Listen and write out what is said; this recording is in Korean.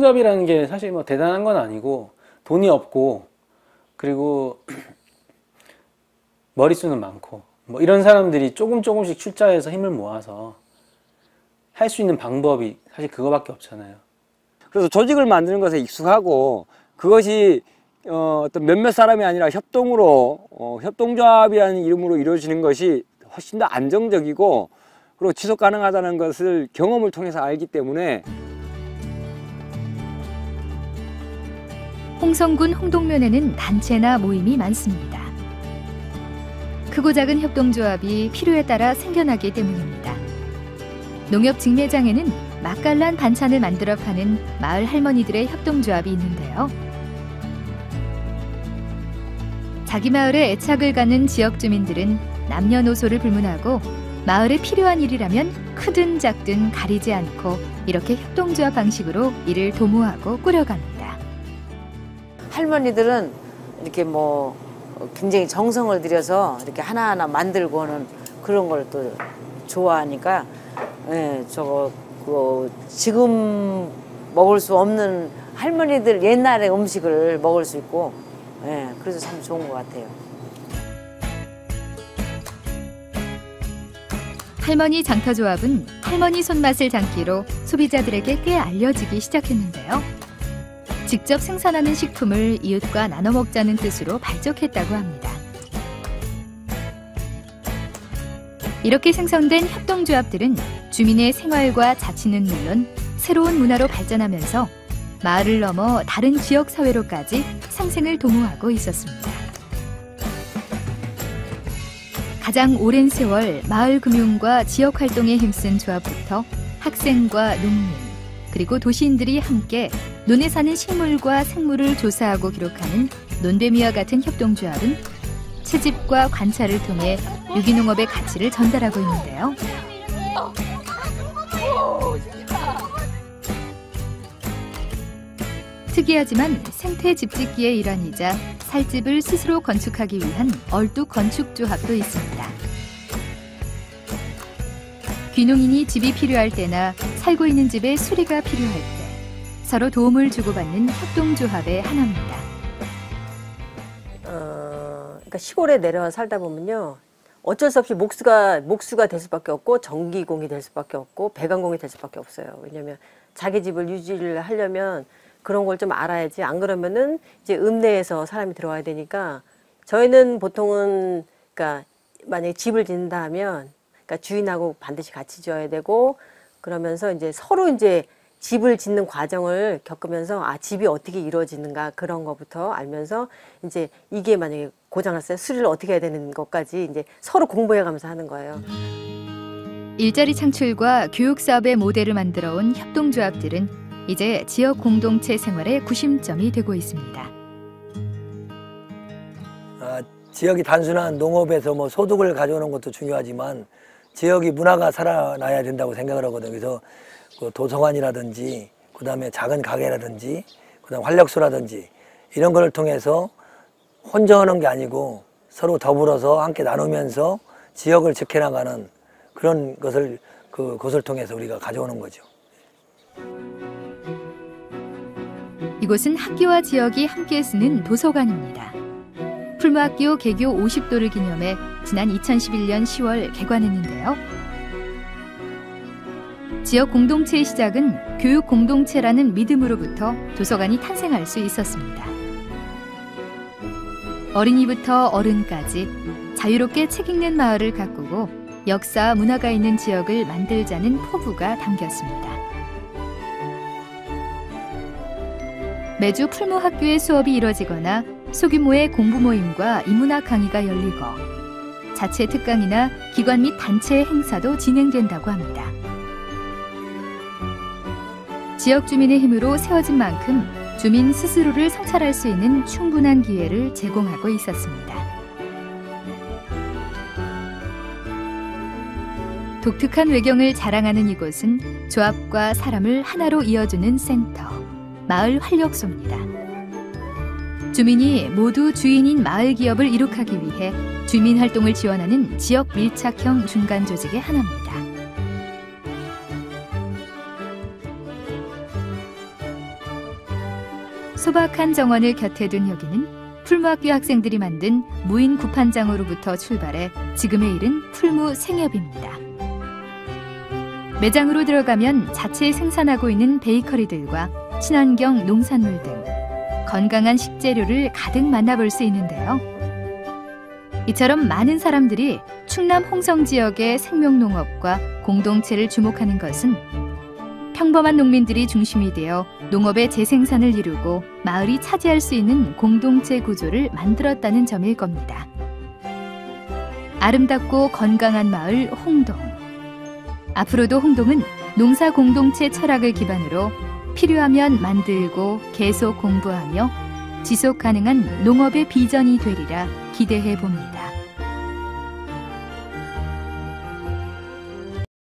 협동조합이라는 게 사실 뭐 대단한 건 아니고 돈이 없고 그리고 머릿수는 많고 뭐 이런 사람들이 조금씩 출자해서 힘을 모아서 할 수 있는 방법이 사실 그거밖에 없잖아요. 그래서 조직을 만드는 것에 익숙하고 그것이 어떤 몇몇 사람이 아니라 협동으로 협동조합이라는 이름으로 이루어지는 것이 훨씬 더 안정적이고 그리고 지속 가능하다는 것을 경험을 통해서 알기 때문에 홍성군 홍동면에는 단체나 모임이 많습니다. 크고 작은 협동조합이 필요에 따라 생겨나기 때문입니다. 농협 직매장에는 맛깔난 반찬을 만들어 파는 마을 할머니들의 협동조합이 있는데요. 자기 마을에 애착을 가는 지역 주민들은 남녀노소를 불문하고 마을에 필요한 일이라면 크든 작든 가리지 않고 이렇게 협동조합 방식으로 일을 도모하고 꾸려갑니다. 할머니들은 이렇게 뭐 굉장히 정성을 들여서 이렇게 하나하나 만들고 하는 그런 걸 또 좋아하니까 예, 지금 먹을 수 없는 할머니들 옛날의 음식을 먹을 수 있고 예, 그래서 참 좋은 것 같아요. 할머니 장터조합은 할머니 손맛을 장기로 소비자들에게 꽤 알려지기 시작했는데요. 직접 생산하는 식품을 이웃과 나눠 먹자는 뜻으로 발족했다고 합니다. 이렇게 생성된 협동조합들은 주민의 생활과 자치는 물론 새로운 문화로 발전하면서 마을을 넘어 다른 지역 사회로까지 상생을 도모하고 있었습니다. 가장 오랜 세월 마을 금융과 지역 활동에 힘쓴 조합부터 학생과 농민, 그리고 도시인들이 함께 논에 사는 식물과 생물을 조사하고 기록하는 논뱀이와 같은 협동조합은 채집과 관찰을 통해 유기농업의 가치를 전달하고 있는데요. 특이하지만 생태 집짓기의 일환이자 살집을 스스로 건축하기 위한 얼뚝 건축조합도 있습니다. 귀농인이 집이 필요할 때나 살고 있는 집에 수리가 필요할 때 서로 도움을 주고받는 협동조합의 하나입니다. 그러니까 시골에 내려와 살다 보면요. 어쩔 수 없이 목수가 될 수밖에 없고 전기공이 될 수밖에 없고 배관공이 될 수밖에 없어요. 왜냐하면 자기 집을 유지를 하려면 그런 걸 좀 알아야지. 안 그러면은 이제 읍내에서 사람이 들어와야 되니까 저희는 보통은 그러니까 만약에 집을 짓는다 하면 그러니까 주인하고 반드시 같이 지어야 되고 그러면서 이제 서로 이제 집을 짓는 과정을 겪으면서 아 집이 어떻게 이루어지는가 그런 것부터 알면서 이제 이게 만약에 고장났어요. 수리를 어떻게 해야 되는 것까지 이제 서로 공부해가면서 하는 거예요. 일자리 창출과 교육 사업의 모델을 만들어 온 협동조합들은 이제 지역 공동체 생활의 구심점이 되고 있습니다. 지역이 단순한 농업에서 뭐 소득을 가져오는 것도 중요하지만 지역이 문화가 살아나야 된다고 생각을 하거든요. 그래서 그 도서관이라든지 그다음에 작은 가게라든지 그다음 활력소라든지 이런 걸 통해서 혼자 하는 게 아니고 서로 더불어서 함께 나누면서 지역을 지켜나가는 그런 것을 그것을 통해서 우리가 가져오는 거죠. 이곳은 학교와 지역이 함께 쓰는 도서관입니다. 풀무학교 개교 50도를 기념해 지난 2011년 10월 개관했는데요. 지역 공동체의 시작은 교육 공동체라는 믿음으로부터 도서관이 탄생할 수 있었습니다. 어린이부터 어른까지 자유롭게 책 읽는 마을을 가꾸고 역사와 문화가 있는 지역을 만들자는 포부가 담겼습니다. 매주 풀무학교의 수업이 이뤄지거나 소규모의 공부 모임과 인문학 강의가 열리고 자체 특강이나 기관 및 단체의 행사도 진행된다고 합니다. 지역 주민의 힘으로 세워진 만큼 주민 스스로를 성찰할 수 있는 충분한 기회를 제공하고 있었습니다. 독특한 외경을 자랑하는 이곳은 조합과 사람을 하나로 이어주는 센터, 마을 활력소입니다. 주민이 모두 주인인 마을 기업을 이룩하기 위해 주민 활동을 지원하는 지역 밀착형 중간 조직의 하나입니다. 소박한 정원을 곁에 둔 여기는 풀무학교 학생들이 만든 무인 구판장으로부터 출발해 지금에 이른 풀무 생협입니다. 매장으로 들어가면 자체 생산하고 있는 베이커리들과 친환경 농산물 등 건강한 식재료를 가득 만나볼 수 있는데요. 이처럼 많은 사람들이 충남 홍성 지역의 생명농업과 공동체를 주목하는 것은 평범한 농민들이 중심이 되어 농업의 재생산을 이루고 마을이 차지할 수 있는 공동체 구조를 만들었다는 점일 겁니다. 아름답고 건강한 마을 홍동. 앞으로도 홍동은 농사 공동체 철학을 기반으로 필요하면 만들고 계속 공부하며 지속 가능한 농업의 비전이 되리라 기대해 봅니다.